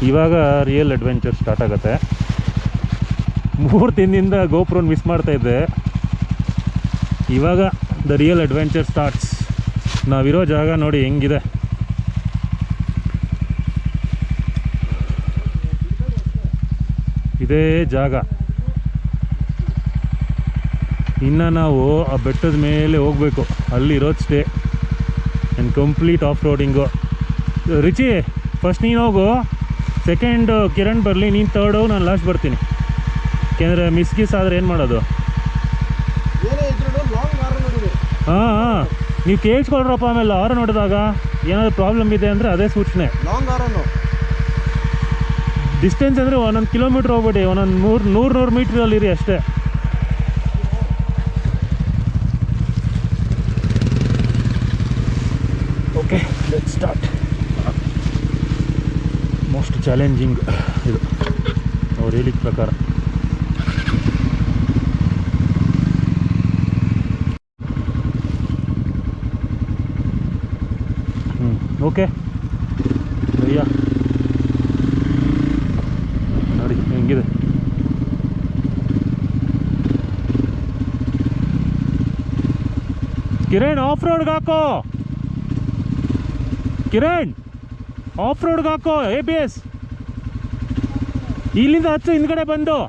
ಇವಾಗ real adventure start ಆಗುತ್ತೆ. 3 ದಿನದಿಂದ ಗೋಪ್ರೋನ್ ಮಿಸ್ ಮಾಡ್ತಾಯಿದ್ದೆ. ಇವಾಗ ದ ರಿಯಲ್ ಅಡ್ವೆಂಚರ್ ಸ್ಟಾರ್ಟ್ಸ್. ನಾವಿರೋ ಜಾಗ ನೋಡಿ ಹೆಂಗಿದೆ. ಇದೇ ಜಾಗ. ಇನ್ನು ನಾವು ಆ ಬೆಟ್ಟದ ಮೇಲೆ ಹೋಗಬೇಕು. ಅಲ್ಲಿರೋದು stay and complete off roading. ರಿಚಿ ಫಸ್ಟ್ ನೀನು ಹೋಗು, ಸೆಕೆಂಡ್ ಕಿರಣ್ ಬರಲಿ, ನೀನು ತರ್ಡ್ ಹೋಗು, ನಾನು ಲಾಸ್ಟ್ ಬರ್ತೀನಿ. ಯಾಕೆಂದರೆ ಮಿಸ್ ಆದರೆ ಏನು ಮಾಡೋದು? ಹಾಂ ಹಾಂ, ನೀವು ಕೇಳಿಸ್ಕೊಳ್ರಪ್ಪ. ಆಮೇಲೆ ಆರು ನೋಡಿದಾಗ ಏನಾದರೂ ಪ್ರಾಬ್ಲಮ್ ಇದೆ ಅಂದರೆ ಅದೇ ಸೂಚನೆ. ಲಾಂಗ್ ಆರನ್ನು ಡಿಸ್ಟೆನ್ಸ್ ಅಂದರೆ 1 ಕಿಲೋಮೀಟ್ರ್ ಹೋಗ್ಬೇಡಿ, 100 ಮೀಟ್ರಲ್ಲಿರಿ ಅಷ್ಟೇ. Okay, let's start. Most challenging ಇದು ಅವ್ರು ಹೇಳಿದ ಪ್ರಕಾರ. ಓಕೆ ಅಯ್ಯ ನೋಡಿ ಹೆಂಗಿದೆ. ಕಿರಣ್ ಆಫ್ ರೋಡ್ಗೆ ಹಾಕೋ, ಕಿರಣ್ ಆಫ್ ರೋಡ್ಗೆ ಹಾಕೋ ABS. ಇಲ್ಲಿಂದ ಹಚ್ಚು ಹಿಂದ್ಗಡೆ ಬಂದು.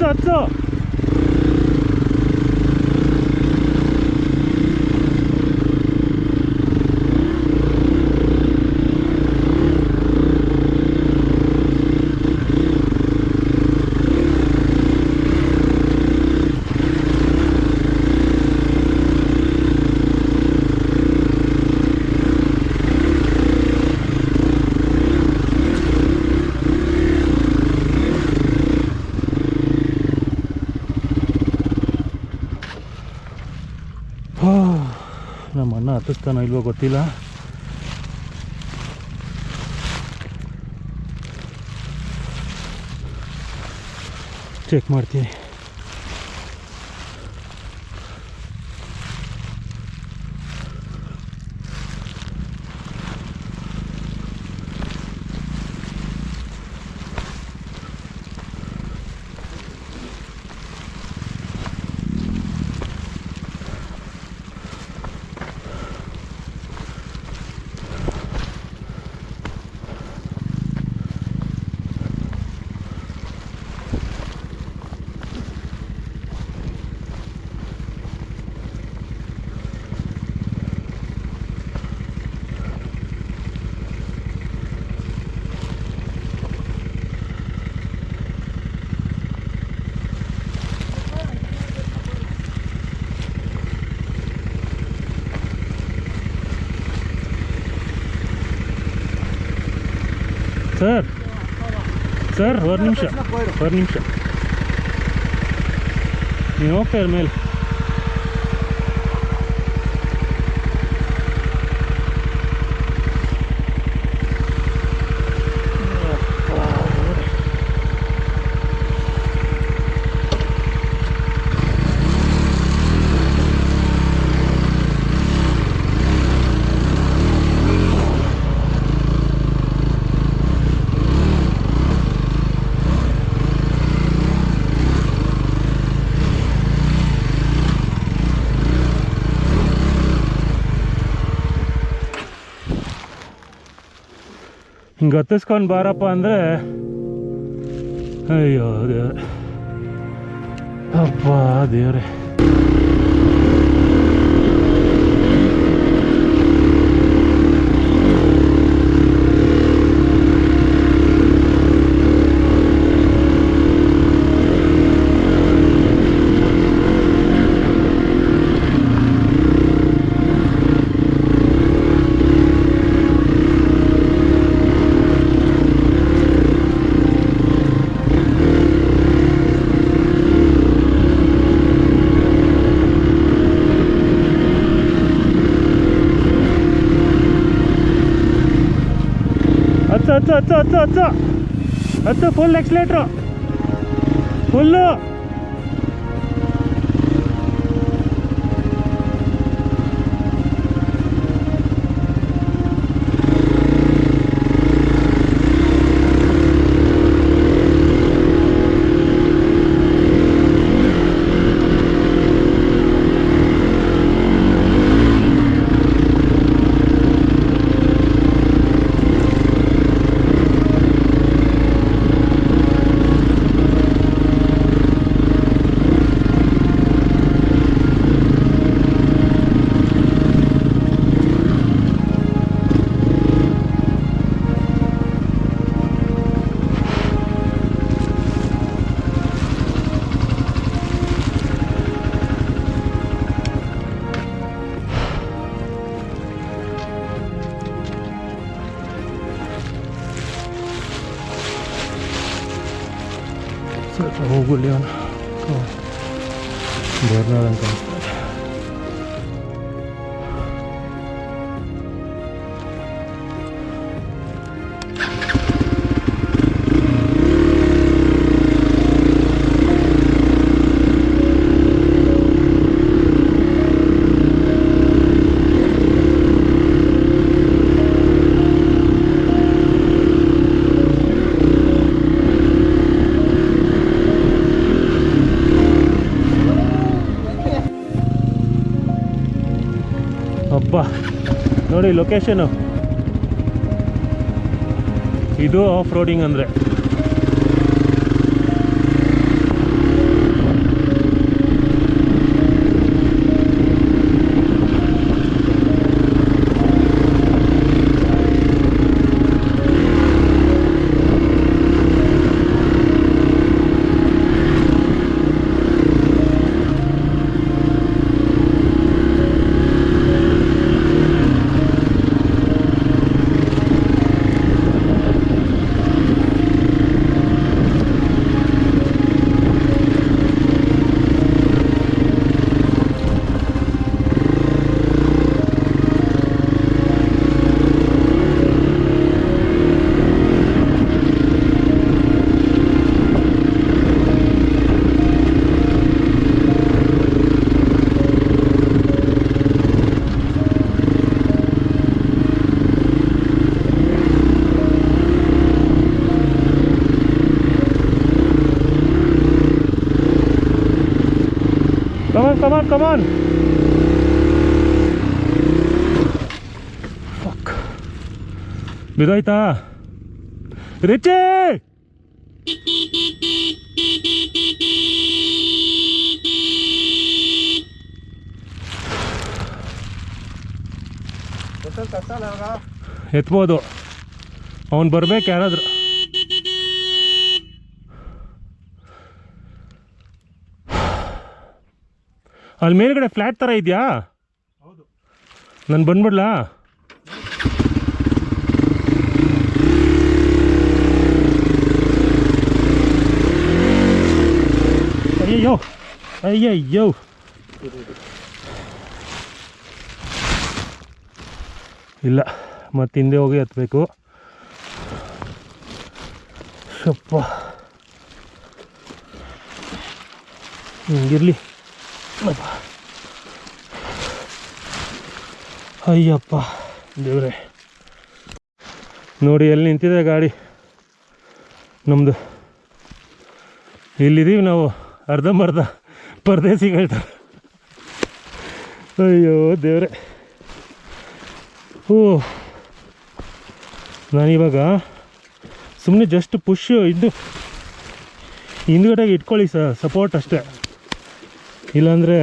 ಹಚ್ಚು. ನಮ್ಮ ಅಣ್ಣ ಹತ್ತಿಸ್ತಾನೋ ಇಲ್ವೋ ಗೊತ್ತಿಲ್ಲ. ಚೆಕ್ ಮಾಡ್ತೀನಿ. ಸರ್ ಒಂದು ನಿಮಿಷ ನೀವು ಹೋಗ್ತಾ ಇರ ಮೇಲೆ. ಹಿಂಗೆ ಹತ್ತಿಸ್ಕೊಂಡು ಬಾರಪ್ಪ ಅಂದರೆ ಅಯ್ಯೋ ಅಬ್ಬಾ ದೇವ್ರೆ. ಹತ್ತು ಫುಲ್ ಎಕ್ಸ್ಲೇಟ್ರು ಫುಲ್ಲು. ಸ್ವಲ್ಪ ಹೋಗಲಿ ಅವನು ಬರ್ನಾಡ್ ಅಂತ ಅನಿಸ್ತಾರೆ. ಅಬ್ಬಾ ನೋಡಿ ಲೊಕೇಶನು, ಇದು ಆಫ್ ರೋಡಿಂಗ್ ಅಂದರೆ. Come on. Fuck. ಬಿದೋಯ್ತಾ ರಿಚಿ? ಎತ್ಬೋದು, ಅವನು ಬರ್ಬೇಕು ಯಾರಾದರೂ. ಅಲ್ಲಿ ಮೇಲ್ಗಡೆ ಫ್ಲ್ಯಾಟ್ ಥರ ಇದೆಯಾ? ಹೌದು. ನಾನು ಬಂದ್ಬಿಡ್ಲಾ? ಅಯ್ಯಯ್ಯೋ ಅಯ್ಯಯ್ಯೋ, ಇಲ್ಲ ಮತ್ತೆ ಹಿಂದೆ ಹೋಗಿ ಹತ್ಬೇಕು. ಶಪ್ಪ ಹಿಂಗಿರಲಿ. ಅಯ್ಯಪ್ಪ ದೇವ್ರೆ, ನೋಡಿ ಎಲ್ಲಿ ನಿಂತಿದೆ ಗಾಡಿ ನಮ್ಮದು. ಇಲ್ಲಿದ್ದೀವಿ ನಾವು, ಅರ್ಧಂಬರ್ಧ ಪರದೇಸಿಗಳ್ತಾರೆ. ಅಯ್ಯೋ ದೇವ್ರೆ. ಓ, ನಾನಿವಾಗ ಸುಮ್ಮನೆ ಜಸ್ಟ್ ಪುಷ್ ಇದು ಹಿಂದ್ಗಡೆಗೆ ಇಟ್ಕೊಳ್ಳಿ ಸಪೋರ್ಟ್ ಅಷ್ಟೇ. ಇಲ್ಲಾಂದರೆ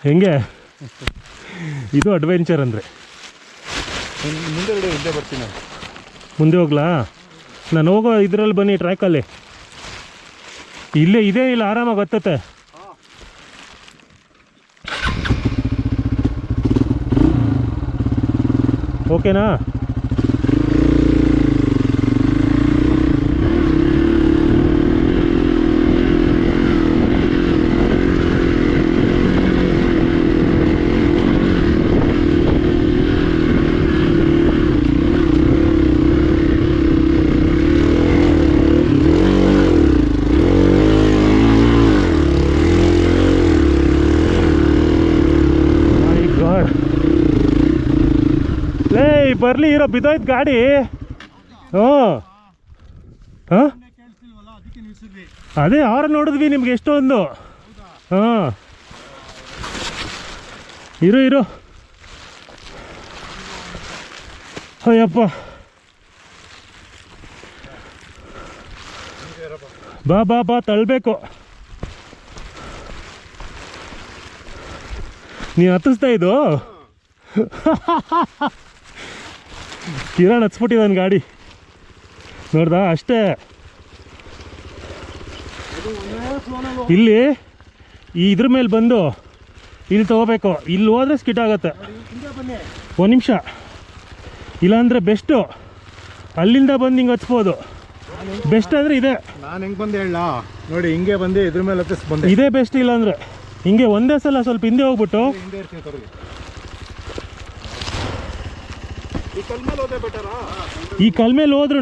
ಹೆಂಗೆ ಇದು ಅಡ್ವೆಂಚರ್ ಅಂದರೆ. ಮುಂದೆ ಬರ್ತೀನಿ, ಮುಂದೆ ಹೋಗ್ಲಾ? ನಾನು ಹೋಗೋ ಇದರಲ್ಲಿ ಬನ್ನಿ, ಟ್ರ್ಯಾಕಲ್ಲಿ ಇಲ್ಲೇ ಇದೇ ಇಲ್ಲ, ಆರಾಮಾಗಿ ಗೊತ್ತತ್ತೆ. ಓಕೆನಾ? ಬರ್ಲಿ ಇರೋ ಬಿದ್ದೋಯ್ತು ಗಾಡಿ. ಹಾಂ ಅದೇ ಆರು ನೋಡಿದ್ವಿ ನಿಮ್ಗೆ ಎಷ್ಟೊಂದು. ಹಾಂ ಇರು ಅಯ್ಯಪ್ಪ, ಬಾ ಬಾ ಬಾ ತಳ್ಳಬೇಕು. ನೀನು ಹತ್ತಿಸ್ತಾ ಇದು ಕಿರಣ್ ಹಚ್ಬಿಟ್ಟಿದ್ದಾನೆ ಗಾಡಿ, ನೋಡ್ದಾ? ಅಷ್ಟೇ. ಇಲ್ಲಿ ಇದ್ರ ಮೇಲೆ ಬಂದು ಇಲ್ಲಿ ತೊಗೋಬೇಕು, ಇಲ್ಲಿ ಹೋದ್ರೆ ಸ್ಕಿಟ್ ಆಗುತ್ತೆ. ಒಂದು ನಿಮಿಷ, ಇಲ್ಲಾಂದರೆ ಬೆಸ್ಟು ಅಲ್ಲಿಂದ ಬಂದು ಹಿಂಗೆ ಹಚ್ಬೋದು. ಬೆಸ್ಟ್ ಅಂದರೆ ಇದೆ. ನಾನು ಹೆಂಗೆ ಬಂದೆ ಹೇಳ ನೋಡಿ, ಹಿಂಗೆ ಬಂದೆ ಇದ್ರ ಮೇಲೆ ಬಂದೆ, ಇದೇ ಬೆಸ್ಟ್. ಇಲ್ಲಾಂದರೆ ಹಿಂಗೆ ಒಂದೇ ಸಲ ಸ್ವಲ್ಪ ಹಿಂದೆ ಹೋಗ್ಬಿಟ್ಟು ಹಿಂದೆ ಇರ್ತೀನಿ. ಈ ಕಲ್ ಮೇಲೆ ಹೋದ್ರೂ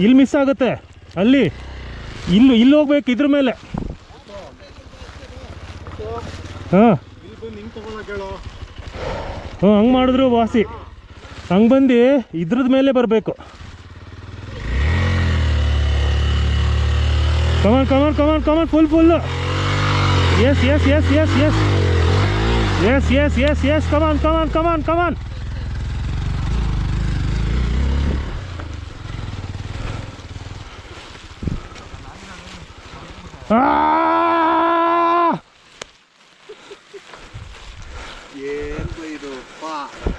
ಇಲ್ಲಿ ಮಿಸ್ ಆಗುತ್ತೆ. ಅಲ್ಲಿ ಇಲ್ಲಿ ಹೋಗ್ಬೇಕು ಇದ್ರ ಮೇಲೆ. ಹಾಂ ಹಂಗೆ ಮಾಡಿದ್ರು ವಾಸಿ. ಹಂಗೆ ಬಂದು ಇದ್ರದ ಮೇಲೆ ಬರಬೇಕು. Come on come on come on come on, full yes yes yes yes yes yes yes yes yes come on come on come on come on.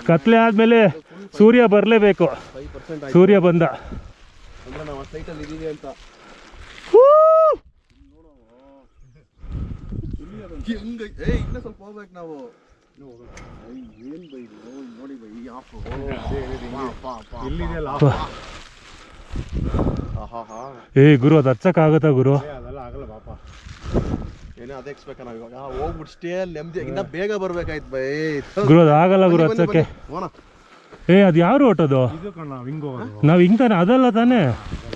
ಕತ್ಲೆ ಆದ್ಮೇಲೆ ಸೂರ್ಯ ಬರಲೇಬೇಕು. ಸೂರ್ಯ ಬಂದ. ಸ್ವಲ್ಪ ಹೋಗ್ಬೇಕು ನಾವು. ಏ ಗುರು, ಅದು ಹಚ್ಚಕ್ಕಾಗತ್ತಾ ಗುರು? ಅದೆಲ್ಲ ಆಗಲ್ಲ ಪಾಪ. ಏನೋ ಅದೇ ಎಕ್ಸ್ಪೆಕ್ಟ್ ನಾವು ಇವಾಗ ಹೋಗ್ಬಿಟ್ಟು ಸ್ಟೇ ಅಲ್ಲಿ ನೆಮ್ಮದಿ ಇನ್ನ ಬೇಗ ಬರ್ಬೇಕಾಯ್ತು ಬೈ ಗುರು. ಅದು ಆಗಲ್ಲ ಗುರು ಹಚ್ಚಕ್ಕೆ. ಏ ಅದು ಯಾವ ರೋಟ್ ಅದು? ನಾವು ಹಿಂಗೆ ತಾನೆ, ಅದಲ್ಲ ತಾನೇ?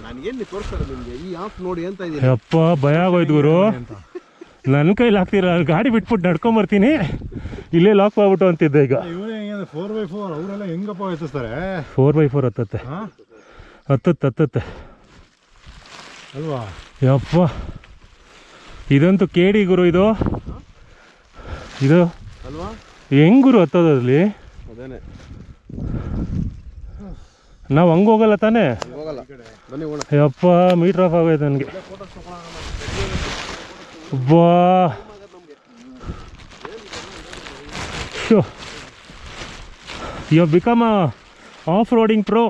ನನಗೇನು ತೋರಿಸ್ತಾರೆ ನಿಮಗೆ ಈ ಆಫ್ ನೋಡಿ ಅಂತ ಇದೀನಿ. ಅಪ್ಪ ಭಯ ಆಗೋಯ್ತು ಗುರು. ನನ್ನ ಕೈಲಿ ಆಗ್ತಿರ, ಗಾಡಿ ಬಿಟ್ಬಿಟ್ಟು ನಡ್ಕೊಂಬರ್ತೀನಿ, ಇಲ್ಲೇ ಲಾಕ್ ಮಾಡ್ಬಿಟ್ಟು ಅಂತಿದ್ದೆ. ಈಗ 4x4 ಅವರೆಲ್ಲ ಹೆಂಗಪ್ಪ ಎತ್ತಿಸ್ತಾರೆ? 4x4 ಹತ್ತತ್ತೆ ಅಲ್ವಾ? ಯಪ್ಪ, ಇದಂತೂ ಕೇಡಿ ಗುರು. ಇದು ಅಲ್ವಾ? ಹೆಂಗ್ ಗುರು ಹತ್ತೋದ್ರಲ್ಲಿ? ಅದೇನೆ, ನಾವು ಹಂಗೆ ಹೋಗಲ್ಲ ತಾನೇ? ಯಪ್ಪ, ಮೀಟರ್ ಆಫ್ ಆಗೋಯ್ತು ನನಗೆ. ಬಾ you become off roading pro.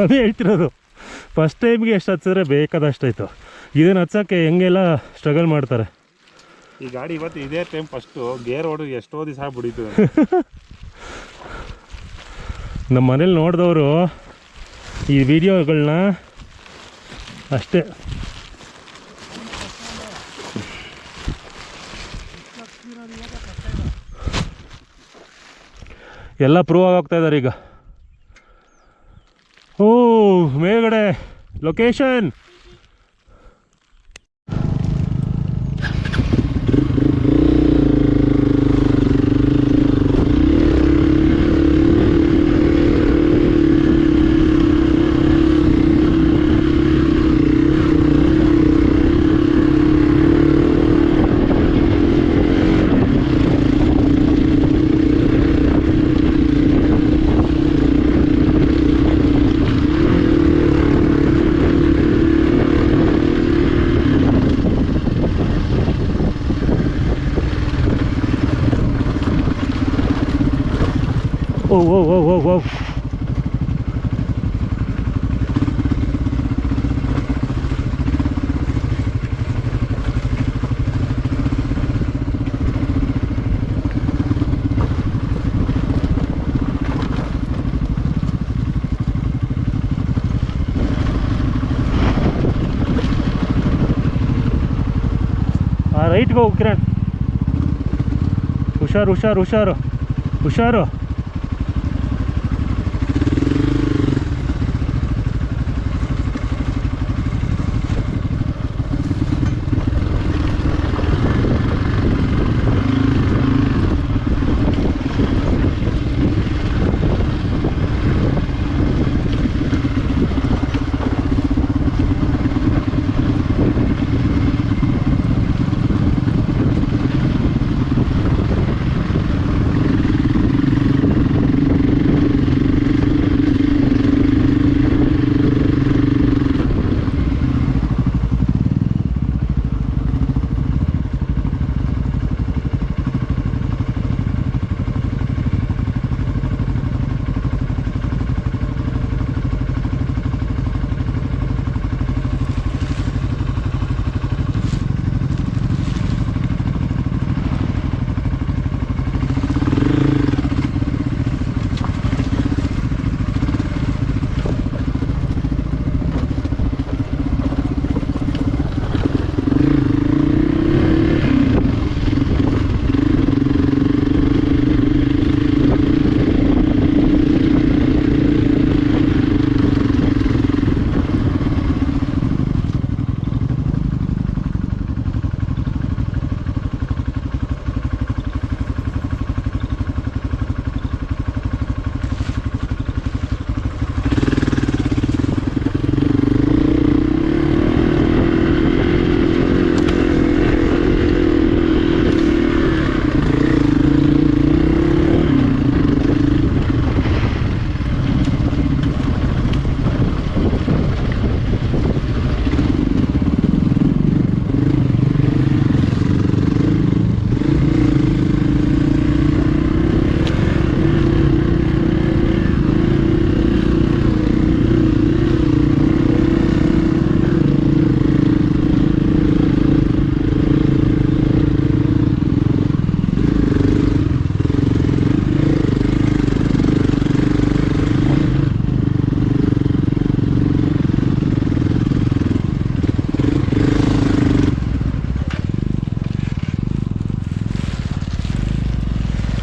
ಅದೇ ಹೇಳ್ತಿರೋದು, ಫಸ್ಟ್ ಟೈಮ್ಗೆ ಎಷ್ಟು ಹಚ್ಚಿದ್ರೆ ಬೇಕಾದಷ್ಟಾಯ್ತು. ಇದನ್ನು ಹಚ್ಚೋಕ್ಕೆ ಹೆಂಗೆಲ್ಲ ಸ್ಟ್ರಗಲ್ ಮಾಡ್ತಾರೆ. ಈ ಗಾಡಿ ಇವತ್ತು ಇದೇ ಟೈಮ್ ಫಸ್ಟು ಗೇರ್ ಹೊಡೆದು ಎಷ್ಟೋ ದಿವಸ ಆಗ್ಬಿಡಿತು. ನಮ್ಮ ಮನೇಲಿ ನೋಡಿದವರು ಈ ವಿಡಿಯೋಗಳನ್ನ ಅಷ್ಟೇ. ಎಲ್ಲ ಪ್ರೂವ್ ಆಗೋಗ್ತಾ ಇದ್ದಾರೆ ಈಗ. ಓ ಮೇಲ್ಗಡೆ ಲೊಕೇಶನ್. ಓ ಓ ಓ ಓ ಓ ರೈಟ್ಗೆ ಹೋಗಿ ಕಿರಣ್. ಹುಷಾರು ಹುಷಾರು ಹುಷಾರು ಹುಷಾರು.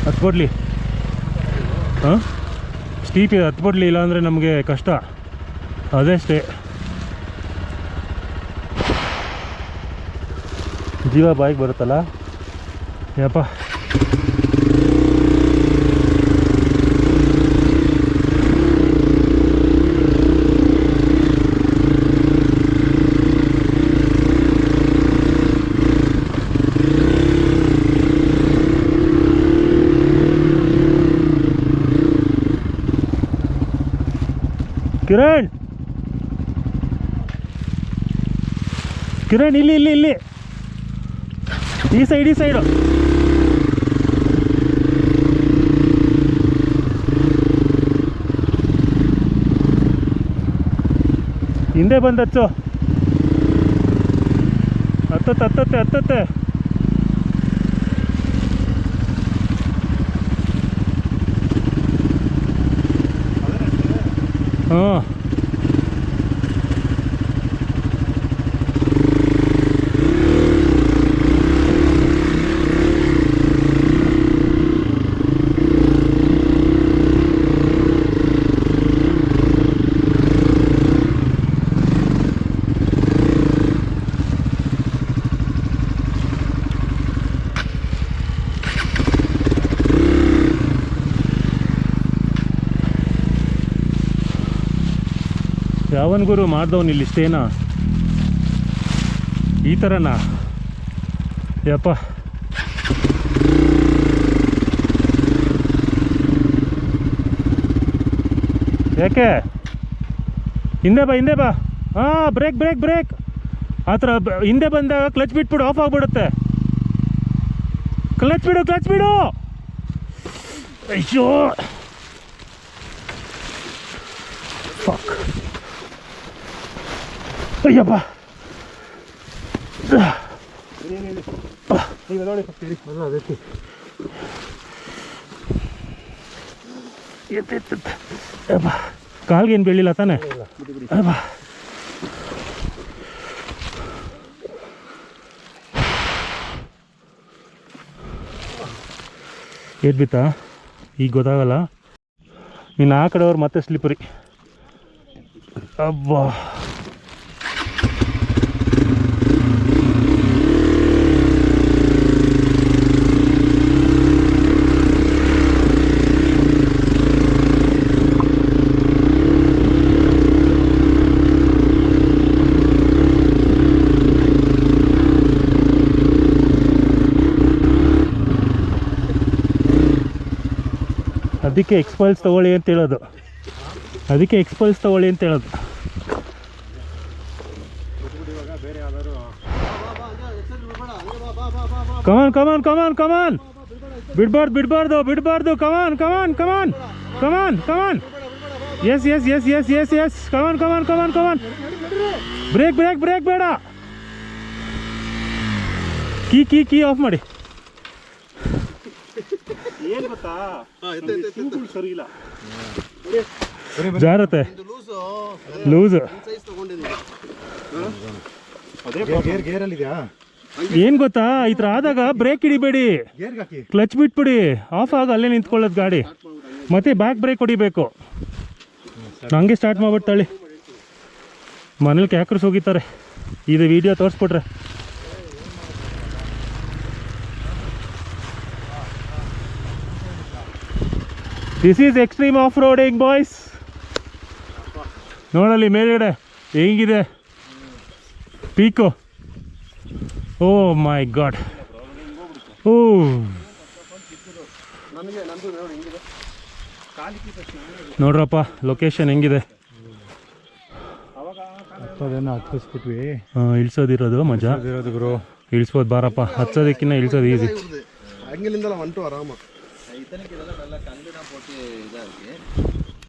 ಹತ್ಬಿಡ್ಲಿ. ಹಾಂ ಸ್ಟೀಪ್ ಇದೆ, ಹತ್ಬಿಡ್ಲಿ, ಇಲ್ಲಾಂದರೆ ನಮಗೆ ಕಷ್ಟ. ಅದಷ್ಟೇ, ಜೀವ ಬಾಯಿಗೆ ಬರುತ್ತಲ್ಲ ಯಪ್ಪ. ಕಿರಣ್ ಕಿರಣ್ ಇಲ್ಲಿ ಇಲ್ಲಿ ಇಲ್ಲಿ ಈ ಸೈಡು ಹಿಂದೆ ಬಂದು ಹಚ್ಚು. ಹತ್ತತ್ತೆ ಹಾಂ ಯಾವನ್ ಗುರು ಮಾಡ್ದವ್ನು ಇಲ್ಲಿ ಇಷ್ಟೇನಾ ಈ ಥರನಾ ಯಪ್ಪ ಯಾಕೆ ಹಿಂದೆ ಬಾ ಹಾಂ ಬ್ರೇಕ್ ಆ ಥರ ಹಿಂದೆ ಬಂದಾಗ ಕ್ಲಚ್ ಬಿಟ್ಬಿಡು ಆಫ್ ಆಗಿಬಿಡುತ್ತೆ ಕ್ಲಚ್ ಬಿಡು ಅಯ್ಯೋ ಫಕ್ ಅಯ್ಯಪ್ಪ ಕಾಲ್ಗೆ ಏನು ಬೀಳಿಲ್ಲ ತಾನೆ ಏಟ್ ಬಿತ್ತಾ ಈಗ ಗೊತ್ತಾಗಲ್ಲ ಇನ್ನು ಆ ಕಡೆಯವ್ರು ಮತ್ತೆ ಸ್ಲಿಪ್ಪರಿ ಅಬ್ಬಾ ಅದಕ್ಕೆ ಎಕ್ಸ್ಪಲ್ಸ್ ತೊಗೊಳ್ಳಿ ಅಂತ ಹೇಳೋದು ಕಮಾನ್ ಬಿಡ್ಬಾರ್ದು ಕಮಾನ್ ಎಸ್ ಕಮಾನ್ ಬ್ರೇಕ್ ಬೇಡ ಕೀ ಆಫ್ ಮಾಡಿ ಏನು ಗೊತ್ತಾ ಸರಿ ಇಲ್ಲ ಜಾರತ್ತೆ ಲೂಸ್ ಏನ್ ಗೊತ್ತಾ ಈ ಥರ ಆದಾಗ ಬ್ರೇಕ್ ಹಿಡಿಬೇಡಿ ಕ್ಲಚ್ ಬಿಟ್ಬಿಡಿ ಆಫ್ ಆಗ ಅಲ್ಲೇ ನಿಂತ್ಕೊಳ್ಳೋದು ಗಾಡಿ ಮತ್ತೆ ಬ್ಯಾಕ್ ಬ್ರೇಕ್ ಹೊಡಿಬೇಕು ಹಂಗೆ ಸ್ಟಾರ್ಟ್ ಮಾಡ್ಬಿಡ್ತಾಳೆ ಮನೇಲಿ ಕ್ಯಾಕರ್ಸ್ ಹೋಗಿತಾರೆ ಇದು ವಿಡಿಯೋ ತೋರಿಸ್ಬಿಟ್ರೆ this is extreme off roading boys ನೋಡಲ್ಲಿ ಮೇಲ್ಗಡೆ ಹೆಂಗಿದೆ ಪೀಕು ಓ ಮೈ ಗಾಡ್ ಓ ನೋಡ್ರಪ್ಪ ಲೊಕೇಶನ್ ಹೆಂಗಿದೆ ಇಳಿಸೋದಿರೋದು ಮಜಾ ಗುರು ಇಳಿಸ್ಬೋದು ಬಾರಪ್ಪ ಹಚ್ಚೋದಕ್ಕಿಂತ ಇಳಿಸೋದು ಈಸಿ அங்கிலிருந்தெல்லாம் வந்துட்டு வராமா